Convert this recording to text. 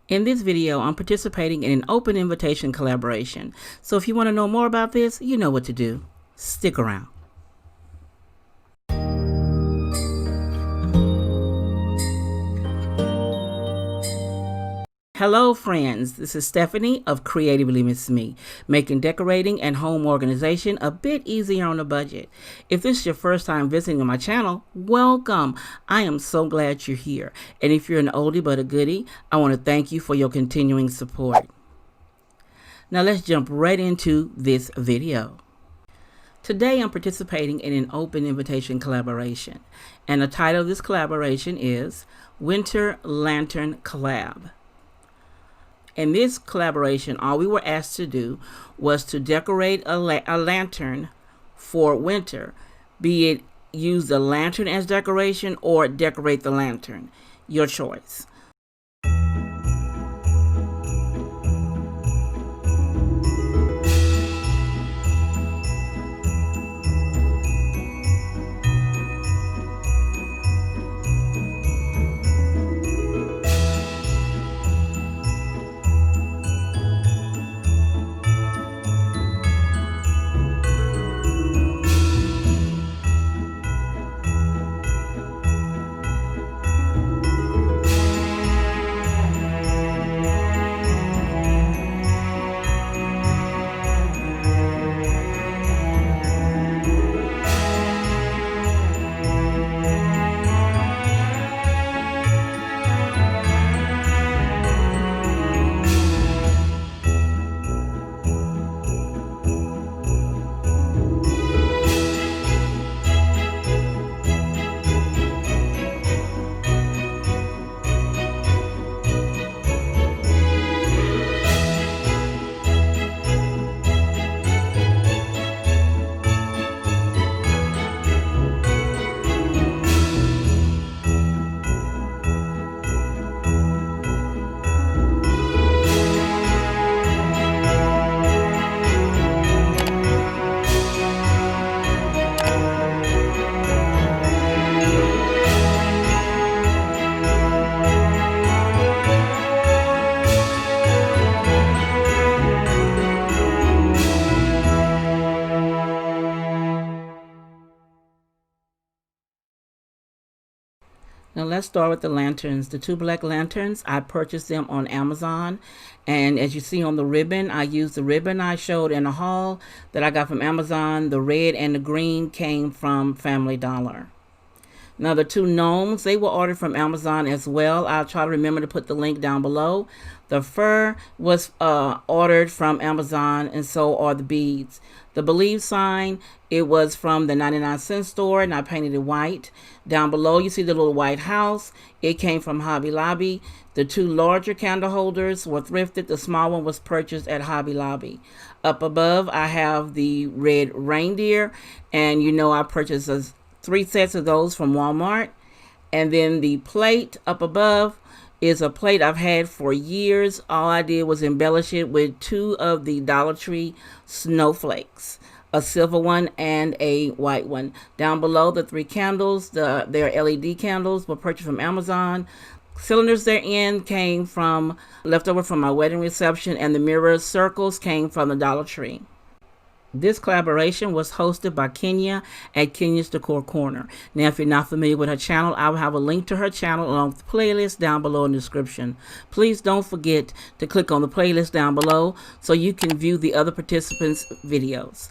In this video, I'm participating in an open invitation collaboration. So if you want to know more about this, you know what to do. Stick around. Hello friends, this is Stephanie of Creatively Miss Me, making decorating and home organization a bit easier on a budget. If this is your first time visiting my channel, welcome. I am so glad you're here. And if you're an oldie but a goodie, I want to thank you for your continuing support. Now let's jump right into this video. Today I'm participating in an open invitation collaboration, and the title of this collaboration is Winter Lantern Collab. In this collaboration, all we were asked to do was to decorate a lantern for winter, be it use the lantern as decoration or decorate the lantern, your choice. Now let's start with the lanterns. The two black lanterns, I purchased them on Amazon. And as you see on the ribbon, I used the ribbon I showed in the haul that I got from Amazon. The red and the green came from Family Dollar. Now the two gnomes, they were ordered from Amazon as well. I'll try to remember to put the link down below. The fur was ordered from Amazon, and so are the beads. The believe sign, it was from the 99-cent store, and I painted it white. Down below you see the little white house. It came from Hobby Lobby. The two larger candle holders were thrifted. The small one was purchased at Hobby Lobby. Up above I have the red reindeer, and you know I purchased 3 sets of those from Walmart. And then the plate up above is a plate I've had for years. All I did was embellish it with 2 of the Dollar Tree snowflakes, a silver one and a white one. Down below, the 3 candles, they're LED candles, were purchased from Amazon. Cylinders they're in came from leftover from my wedding reception, and the mirror circles came from the Dollar Tree. This collaboration was hosted by Kenya at Kenya's Decor Corner. Now, if you're not familiar with her channel, I will have a link to her channel along with the playlist down below in the description. Please don't forget to click on the playlist down below so you can view the other participants' videos.